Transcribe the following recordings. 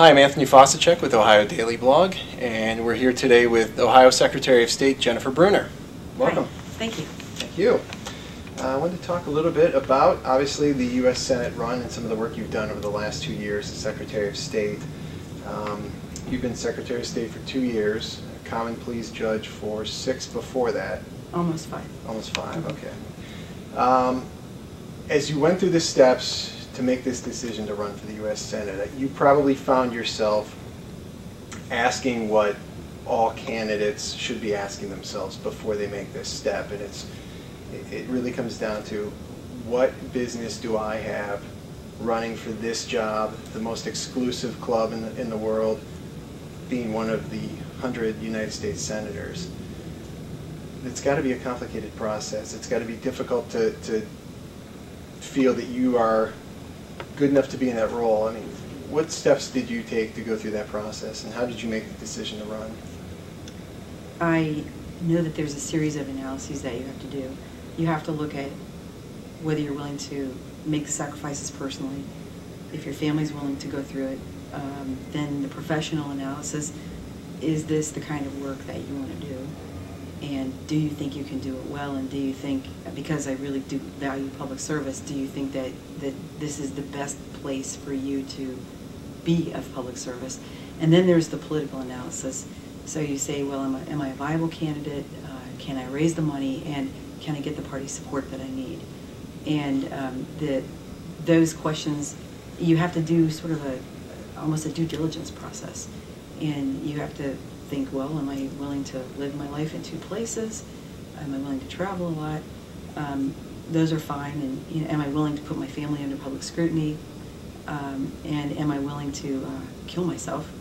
Hi, I'm Anthony Fosicek with OhioDaily blog, and we're here today with Ohio Secretary of State Jennifer Brunner. Welcome. Hi. Thank you. Thank you. I wanted to talk a little bit about, obviously, the U.S. Senate run and some of the work you've done over the last 2 years as Secretary of State. You've been Secretary of State for 2 years, a common pleas judge for 6 before that. Almost 5. Almost 5, okay. As you went through the steps to make this decision to run for the U.S. Senate, you probably found yourself asking what all candidates should be asking themselves before they make this step, and it really comes down to, what business do I have running for this job, the most exclusive club in the world, being one of the 100 United States senators. It's got to be a complicated process. It's got to be difficult to feel that you are good enough to be in that role. I mean, what steps did you take to go through that process, and how did you make the decision to run? I know that there's a series of analyses that you have to do. You have to look at whether you're willing to make the sacrifices personally, if your family's willing to go through it. Then the professional analysis, is this the kind of work that you want to do? And do you think you can do it well? And do you think, because I really do value public service, do you think that this is the best place for you to be of public service? And then there's the political analysis. So you say, well, am I a viable candidate? Can I raise the money? And can I get the party support that I need? And those questions, you have to do sort of almost a due diligence process. And you have to think, well, am I willing to live my life in 2 places? Am I willing to travel a lot? Those are fine. And am I willing to put my family under public scrutiny? And am I willing to kill myself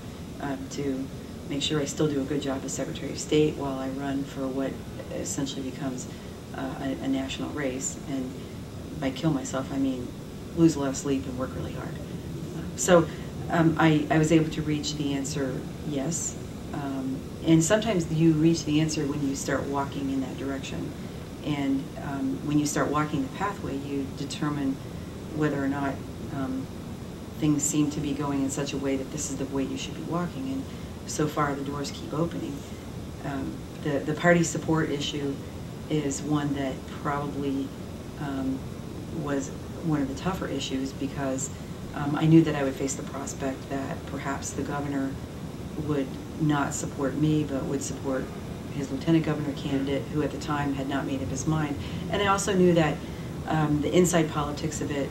to make sure I still do a good job as Secretary of State while I run for what essentially becomes a national race? And by kill myself, I mean lose a lot of sleep and work really hard. So I was able to reach the answer, yes. And sometimes you reach the answer when you start walking in that direction. And when you start walking the pathway, you determine whether or not things seem to be going in such a way that this is the way you should be walking. And so far, the doors keep opening. The party support issue is one that probably was one of the tougher issues, because I knew that I would face the prospect that perhaps the governor would not support me, but would support his lieutenant governor candidate, who at the time had not made up his mind. And I also knew that the inside politics of it,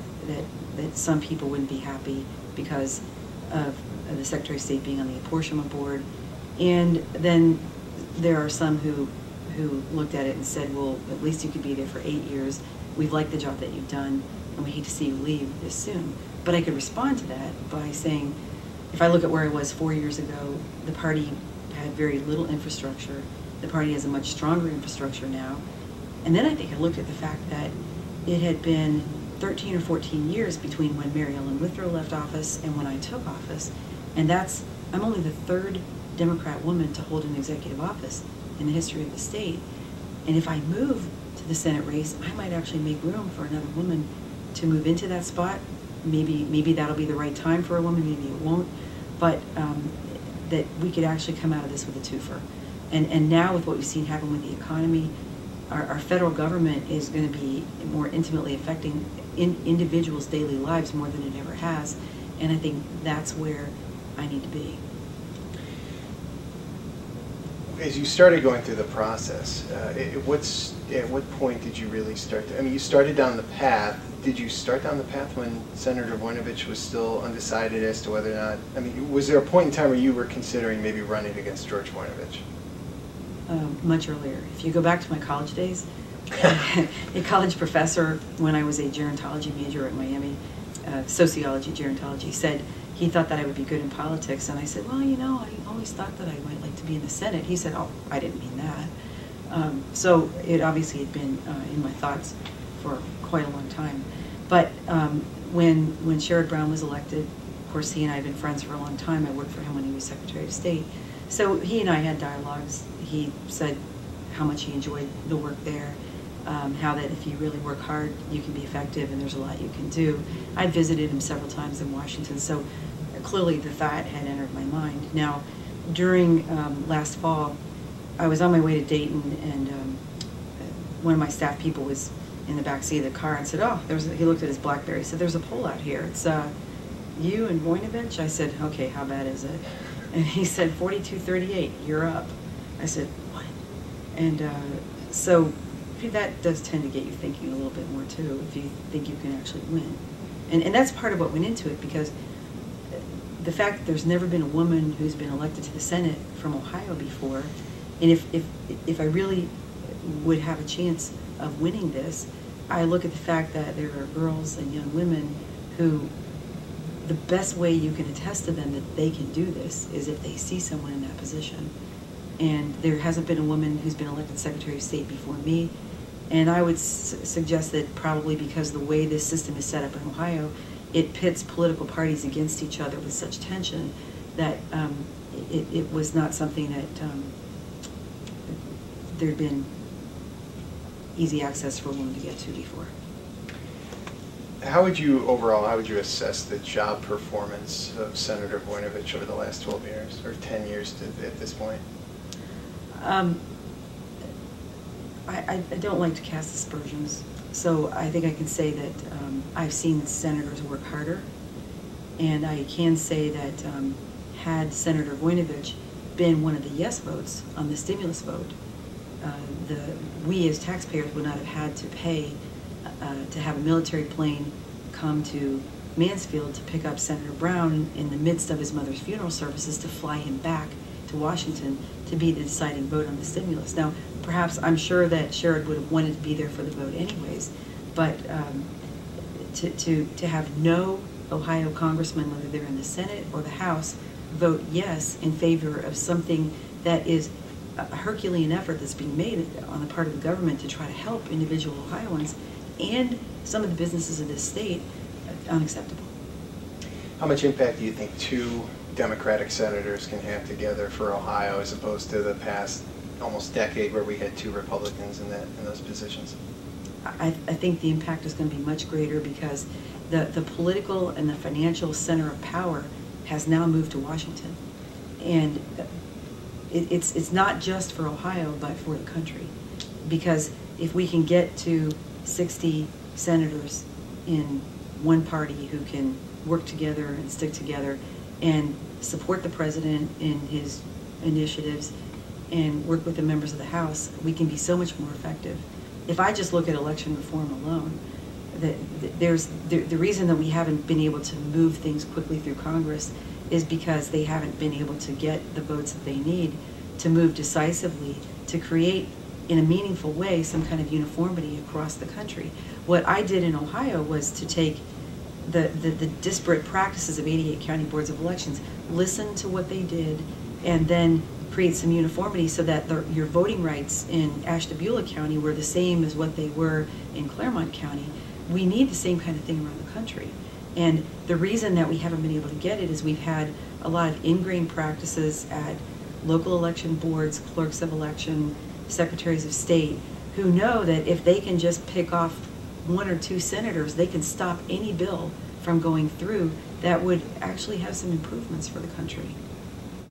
that some people wouldn't be happy because of the Secretary of State being on the apportionment board. And then there are some who looked at it and said, well, at least you could be there for 8 years. We've liked the job that you've done, and we hate to see you leave this soon. But I could respond to that by saying, if I look at where I was 4 years ago, the party had very little infrastructure. The party has a much stronger infrastructure now. And then I think I looked at the fact that it had been 13 or 14 years between when Mary Ellen Withrow left office and when I took office. And I'm only the 3rd Democrat woman to hold an executive office in the history of the state. And if I move to the Senate race, I might actually make room for another woman to move into that spot. Maybe that'll be the right time for a woman, maybe it won't. But that we could actually come out of this with a twofer. And now with what we've seen happen with the economy, our federal government is going to be more intimately affecting individuals' daily lives more than it ever has. And I think that's where I need to be. As you started going through the process, at what point did you really start to, I mean, you started down the path. Did you start down the path when Senator Voinovich was still undecided as to whether or not, I mean, was there a point in time where you were considering maybe running against George Voinovich? Much earlier. If you go back to my college days, a college professor, when I was a gerontology major at Miami, sociology, gerontology, said he thought that I would be good in politics. And I said, well, I always thought that I might like to be in the Senate. He said, oh, I didn't mean that. So it obviously had been in my thoughts for quite a long time. But when Sherrod Brown was elected, of course, he and I have been friends for a long time. I worked for him when he was Secretary of State. So he and I had dialogues. He said how much he enjoyed the work there, how that if you really work hard, you can be effective and there's a lot you can do. I visited him several times in Washington, so clearly the thought had entered my mind. Now, during last fall, I was on my way to Dayton, and one of my staff people was in the back seat of the car and said, "Oh, he looked at his BlackBerry. He said, "There's a poll out here. It's you and Voinovich." I said, "Okay, how bad is it?" And he said, 42-38. You're up. I said, "What?" And so that does tend to get you thinking a little bit more too, if you think you can actually win. And that's part of what went into it, because the fact that there's never been a woman who's been elected to the Senate from Ohio before, and if I really would have a chance of winning this, I look at the fact that there are girls and young women who, the best way you can attest to them that they can do this is if they see someone in that position. And there hasn't been a woman who's been elected Secretary of State before me. And I would suggest that probably because the way this system is set up in Ohio, it pits political parties against each other with such tension that it was not something that there'd been easy access for a woman to get to before. How would you assess the job performance of Senator Voinovich over the last 12 years, or 10 years at this point? I don't like to cast aspersions, so I think I can say that I've seen senators work harder, and I can say that had Senator Voinovich been one of the yes votes on the stimulus vote, we as taxpayers would not have had to pay to have a military plane come to Mansfield to pick up Senator Brown in the midst of his mother's funeral services to fly him back to Washington to be the deciding vote on the stimulus. Now, perhaps I'm sure that Sherrod would have wanted to be there for the vote anyways, but to have no Ohio congressman, whether they're in the Senate or the House, vote yes in favor of something that is a Herculean effort that's being made on the part of the government to try to help individual Ohioans and some of the businesses of this state, unacceptable. How much impact do you think two Democratic senators can have together for Ohio, as opposed to the past almost decade where we had two Republicans in those positions? I think the impact is going to be much greater, because the political and the financial center of power has now moved to Washington. And it's not just for Ohio, but for the country. Because if we can get to 60 senators in one party who can work together and stick together and support the president in his initiatives and work with the members of the House, we can be so much more effective. If I just look at election reform alone, the reason that we haven't been able to move things quickly through Congress is because they haven't been able to get the votes that they need to move decisively to create in a meaningful way some kind of uniformity across the country. What I did in Ohio was to take the disparate practices of 88 county boards of elections, listen to what they did, and then create some uniformity so that your voting rights in Ashtabula County were the same as what they were in Claremont County. We need the same kind of thing around the country. And the reason that we haven't been able to get it is we've had a lot of ingrained practices at local election boards, clerks of election, secretaries of state, who know that if they can just pick off one or two senators, they can stop any bill from going through that would actually have some improvements for the country.